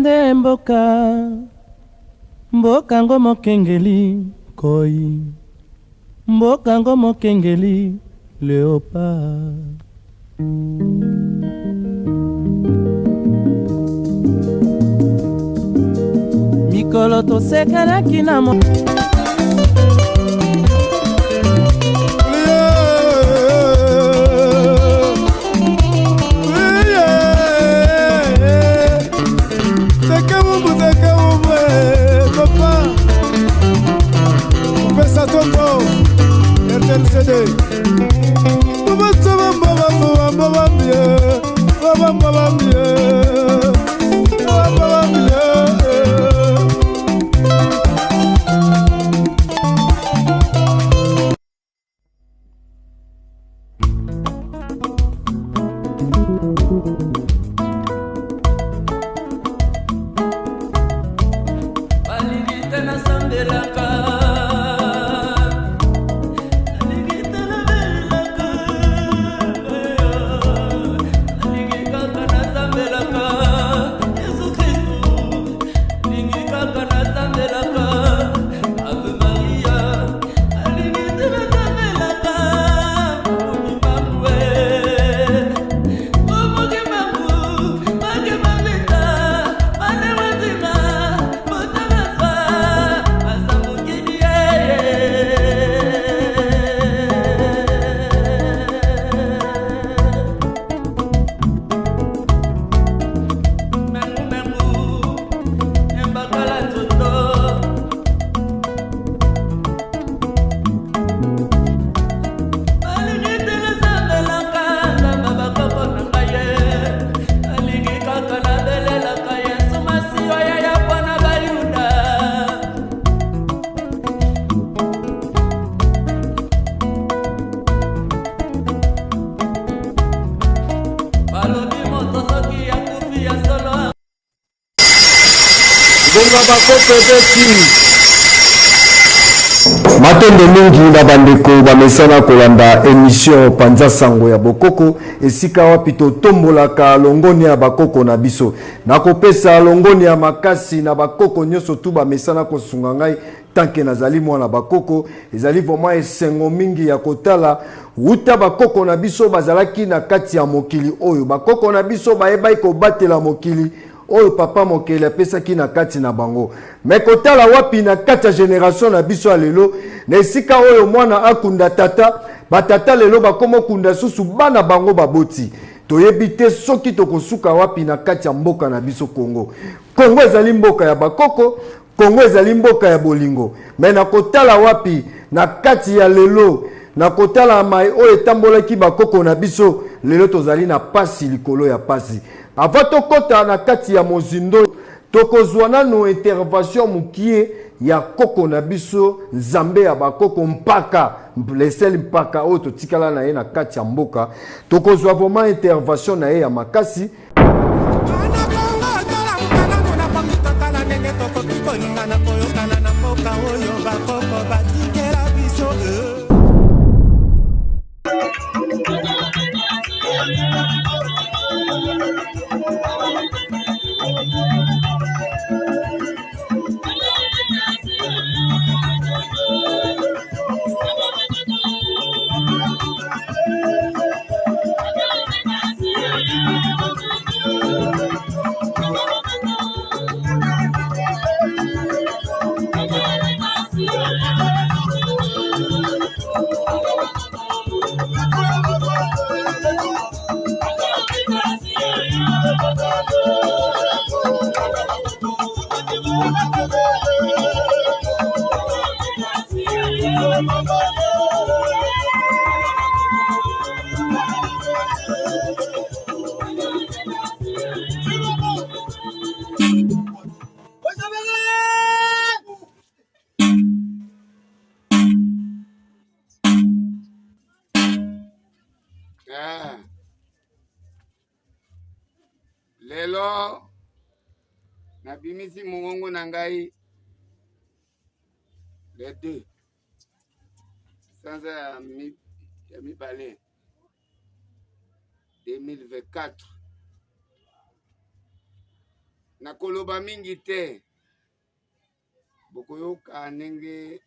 nde mboka mboka ngo mokengeli koi mboka ngo mokengeli léopard mikolo tosekanaki na Matembe mingi na bandeko bamesana kolanda émission Panza Sango ya Bokoko esika wapi totombolaka longoni ya bakoko na biso nakopesa longoni ya makasi na bakoko nyonso tu bamesana kosunga ngai tanke nazali mwana bakoko ezali vraiment esengo mingi ya kotala uta bakoko na biso bazalaki na kati ya mokili oyo bakoko na biso bayebai kobatela mokili oyo papa mokele apesaki na kati na bango me kotala wapi na kati ya génération na biso ya lelo na esika oyo mwana akunda tata batata lelo bakoma kunda susu bana bango baboti toyebi te soki tokosuka wapi na kati ya mboka na biso Kongo. Kongo ezali mboka ya bakoko, Kongo ezali mboka ya bolingo, me na kotala wapi na kati ya lelo na kotala mai oyo etambolaki bakoko na biso lelo tozali na pasi likolo ya pasi. Avant tokota na kati ya mozindo tokozwa nano intervention mukie ya koko na biso nzambe ya bakoko mpaka lesel mpaka oyo totikala na ye na kati ya mboka tokozwa vraiment intervention na ye ya makasi. Lelo nabimisi mongongo na ngai les deux sanza ya mibale 2024 nakoloba mingi te bokoyoka ndenge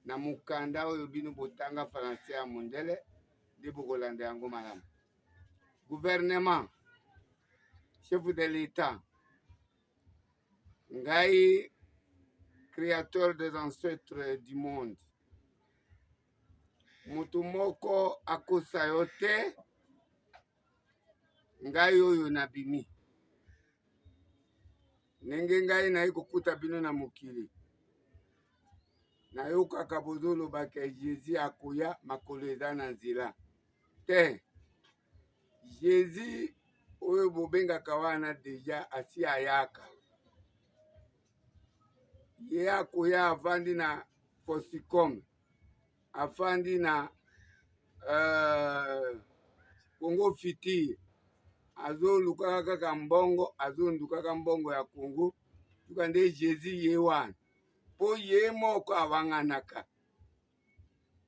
na mukanda oyo bino botanga français ya mondele nde bokolanda yango malamu. Gouvernement, chef de l'État, ngai créateur des ancêtres du monde, mutu moko akosa yo te, ngai oyo nabimi ndenge ngai nayi kokuta bino na mokili nayokaka bozolobaka Jésus akoya makolo eza na nzela te. Jésus oyo bobengaka wana deja asi ayaka, ye akoya avandi na Fosicom, afandi na Congo Fiti, azolukaka kaka mbongo, azondukaka mbongo ya Congo, tuka nde Jésus ye wana po ye moko awanganaka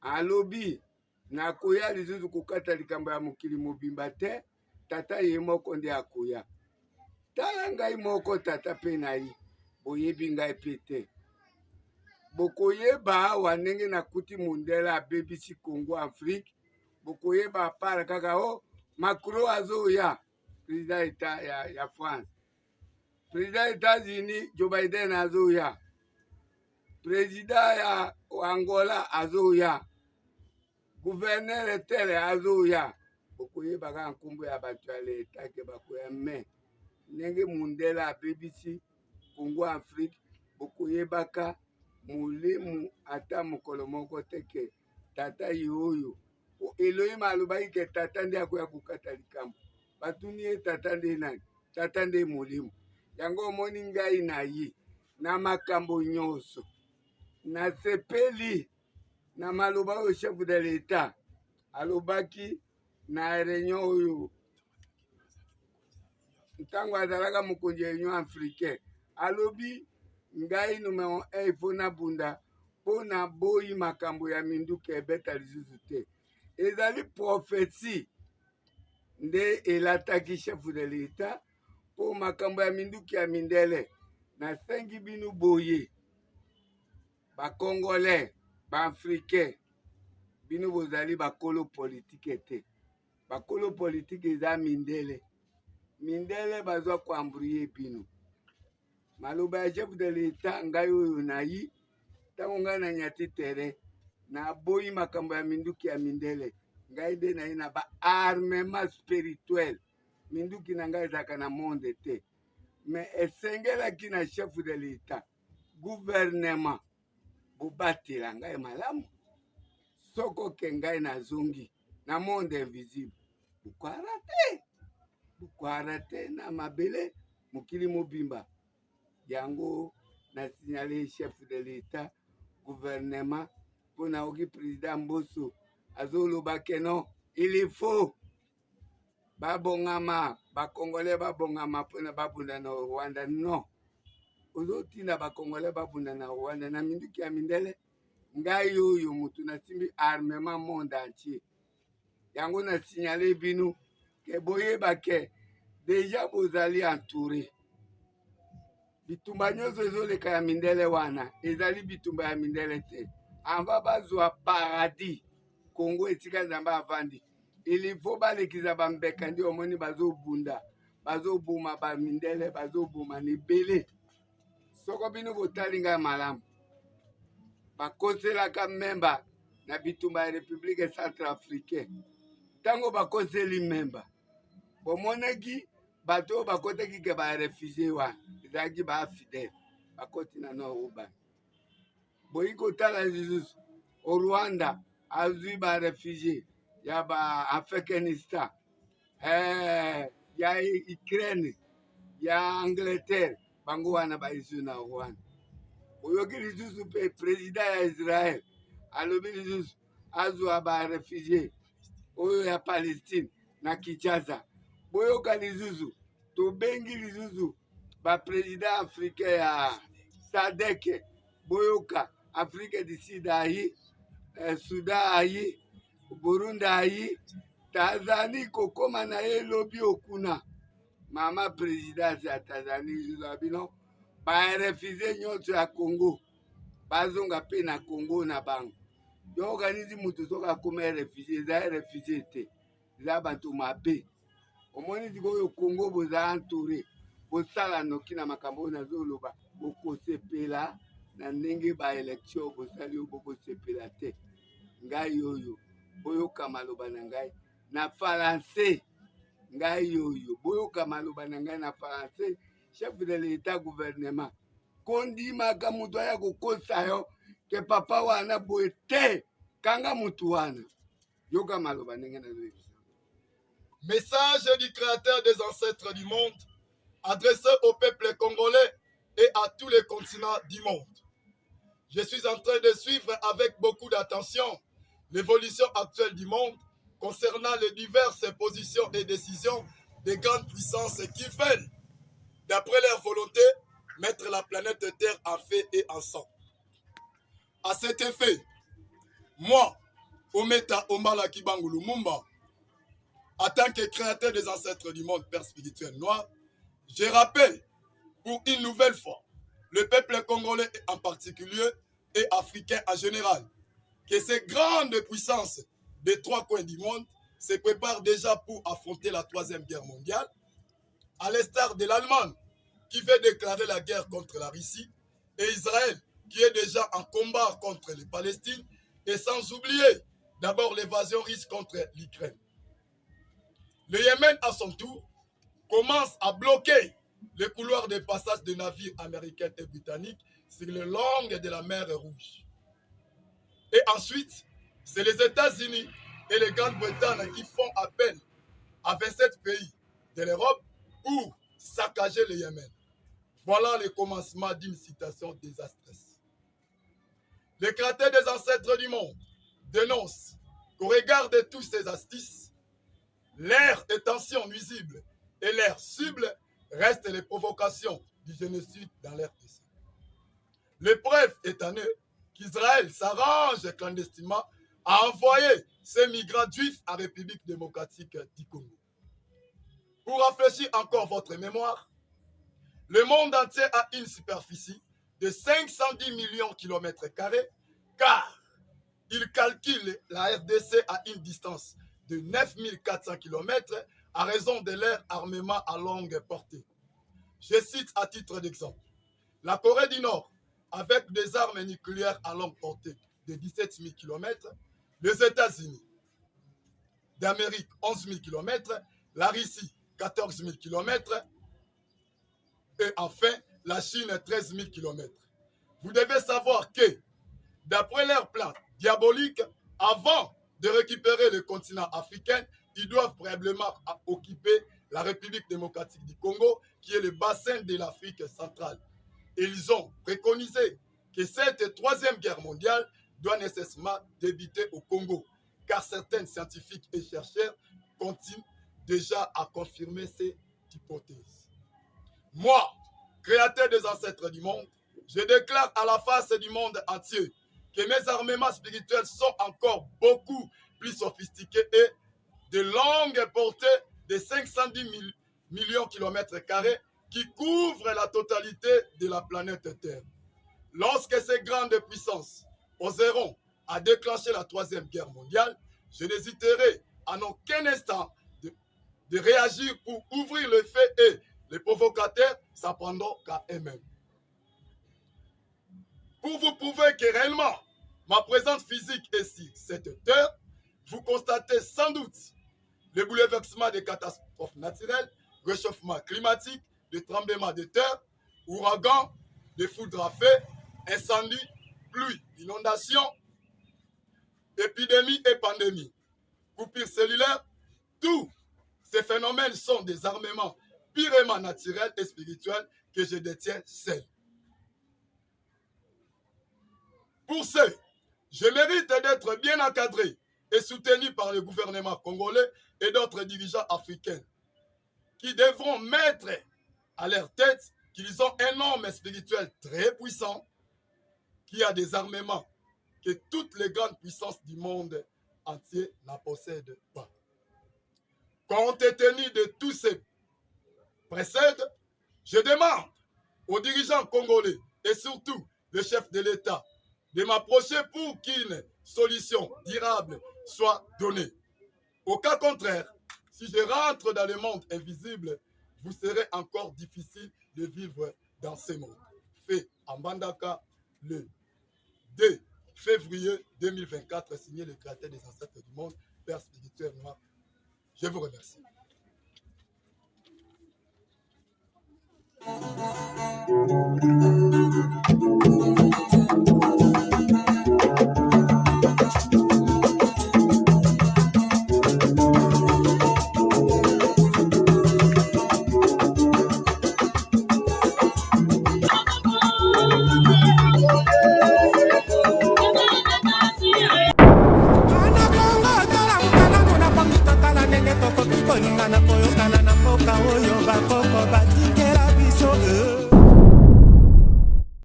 alobi nakoya lisusu kokata likambo ya mokili mobimba te, tata ye moko nde akoya. Tala ngai moko tata pe nayi boyebi ngai pe te. Bokoyeba awa ndenge nakuti mundele abebisi Congo Afrique, bokoyeba apara kaka o Macron azoya, président état ya France, président États-Unis Joe Biden azoya, président ya Angola azoya, gouverneur tel azoya. Bokoyeba kaka nkombo ya bato ya leta ke bakoya, me ndenge mundele abebisi Congo Afrique bokoyebaka mulemu ata mokolo moko teke tata yoyo Elohim alobaki ke tata nde akoya kokata likambo. Batuni ye tata nde nani? Tata nde mulemu. Yango omoni ngai na ye na makambo nyonso nasepeli na maloba oyo chef de l'État alobaki na réunion oyo ntango azalaka mokonzi ya Union Africaine. Alobi ngai numéro 1 ifo na bunda po na boyi makambo ya minduka ebeta lisusu te. Ezali prophétie nde elataki chef de l'État po makambo ya minduka ya mindele. Nasengi bino boye bakongolais baafricain, bino bozali bakolo politike te. Bakolo politike eza mindele, mindele bazwa kuambrie bino. Maloba ya chef de l'État ngai oyo nayi ntango ngai na nyati tere na boyi makambo ya minduki ya mindele, ngai nde nayi na ba armement spirituel. Minduki na ngai ezalaka na monde te, mais esengelaki na chef de l'État gouvernement bobatela ngai malamu. Soko ke ngai nazongi na monde invisible bukwara te na mabele mokili mobimba. Yango na signalé chef de l'État gouvernement pour na oki président Mbosso azoloba ke non, il faut babongama bakongolais babongama pona babunda na Rwanda. Non, ozotinda bakongolais babunda na Rwanda na minduki ya mindele. Ngai oyo mutu nasimbi armement monde entier. Yango na signalé bino ke boyeba ke deja bozali entouré. Bitumba nyonso ezoleka ya mindele wana ezali bitumba ya mindele te. Amba bazwa paradis Congo etika nzamba avandi. Il faut balekiza bambeka ndi omoni bazobunda, bazobuma ba mindele, bazobuma nebele. Soko bino botali ngai malamu bakoselaka memba na bitumba ya République Centrafricaine. Tango bakoseli memba bomonaki bato bakotaki ke ba réfugié wana ezalaki ba fidèle bakoti na no ubani. Boyi kotala lisusu o Rwanda azwi ba réfugié ya ba Afghanistan, ya Ukraine, ya Angleterre, bango wana baisu na Rwanda. Oyoki lisusu pe président ya Israël alobi lisusu azwa ba réfugié oyo ya Palestine na Kinshasa. Boyoka lisusu tobengi lisusu ba président africain ya SADC, boyoka Afrique du Sud ayi, Soudan ayi, Burundi ayi, Tanzanie kokoma na ye lobi okuna mama présidence ya Tanzanie Juzabino ba refusé nyonso ya Congo bazonga pe na Congo na bango yo organise mutu soka akoma refusé eza refusé te eza bato mabe omoni sikoyo Congo boza entouré bosala noki na makambo oyo nazoloba bokosepela na ndenge ba élection bosali oyo bokosepela te ngai oyo boyoka maloba na ngai na français ngai oyo boyoka maloba na ngai na français chef de l'état gouvernement kondimaka mutu aya kokosa yo ke papa wana boye te kanga mutu wana yoka maloba ndenge nazoyebisa. Message du créateur des ancêtres du monde adressé au peuple congolais et à tous les continents du monde. Je suis en train de suivre avec beaucoup d'attention l'évolution actuelle du monde concernant les diverses positions et décisions des grandes puissances qui veulent, d'après leur volonté, mettre la planète Terre en feu et en sang. À cet effet, moi, Ometa Omala Kibangu Lumumba, en tant que créateur des ancêtres du monde, père spirituel noir, je rappelle pour une nouvelle fois le peuple congolais en particulier et africain en général que ces grandes puissances des trois coins du monde se préparent déjà pour affronter la Troisième Guerre mondiale, à l'instar de l'Allemagne qui veut déclarer la guerre contre la Russie et Israël qui est déjà en combat contre les Palestines et sans oublier d'abord l'évasion russe contre l'Ukraine. Le Yémen, à son tour, commence à bloquer les couloirs de passage de navires américains et britanniques sur le long de la mer Rouge. Et ensuite, c'est les États-Unis et les Grande-Bretagne qui font appel à 27 pays de l'Europe pour saccager le Yémen. Voilà le commencement d'une situation désastreuse. Les créateurs des ancêtres du monde dénoncent qu'au regard de tous ces astuces, l'air des tensions nuisibles et l'air cible restent les provocations du génocide dans l'air PC. L'épreuve est en eux qu'Israël s'arrange clandestinement à envoyer ces migrants juifs en République démocratique du Congo. Pour rafraîchir encore votre mémoire, le monde entier a une superficie de 510 millions de kilomètres carrés, car il calcule la RDC à une distance de 9400 km à raison de leur armement à longue portée. Je cite à titre d'exemple la Corée du Nord avec des armes nucléaires à longue portée de 17 000 km, les États-Unis d'Amérique 11 000 km, la Russie 14 000 km et enfin la Chine 13 000 km. Vous devez savoir que d'après leur plan diabolique, avant de récupérer le continent africain, ils doivent probablement occuper la République démocratique du Congo, qui est le bassin de l'Afrique centrale. Et ils ont préconisé que cette troisième guerre mondiale doit nécessairement débuter au Congo, car certains scientifiques et chercheurs continuent déjà à confirmer cette hypothèse. Moi, créateur des ancêtres du monde, je déclare à la face du monde entier que mes armements spirituels sont encore beaucoup plus sophistiqués et de longue portée de 510 millions de kilomètres carrés qui couvrent la totalité de la planète Terre. Lorsque ces grandes puissances oseront à déclencher la Troisième Guerre mondiale, je n'hésiterai en aucun instant de réagir pour ouvrir le feu et les provocateurs s'en prendront qu'à eux-mêmes. Pour vous prouver que réellement ma présence physique est sur cette terre, vous constatez sans doute le bouleversement des catastrophes naturelles, réchauffement climatique, des tremblements de terre, ouragans, des foudres à feu, incendies, pluies, inondations, épidémies et pandémies, coupures cellulaires. Tous ces phénomènes sont des armements purement naturels et spirituels que je détiens seul. Pour ce, je mérite d'être bien encadré et soutenu par le gouvernement congolais et d'autres dirigeants africains qui devront mettre à leur tête qu'ils ont un homme spirituel très puissant qui a des armements que toutes les grandes puissances du monde entier n'en possèdent pas. Compte tenu de tous ces précède, je demande aux dirigeants congolais et surtout le chef de l'État de m'approcher pour qu'une solution durable soit donnée. Au cas contraire, si je rentre dans le monde invisible, vous serez encore difficile de vivre dans ce monde. Fait à Mbandaka le 2 février 2024, signé le créateur des ancêtres du monde, Père spirituel noir. Je vous remercie.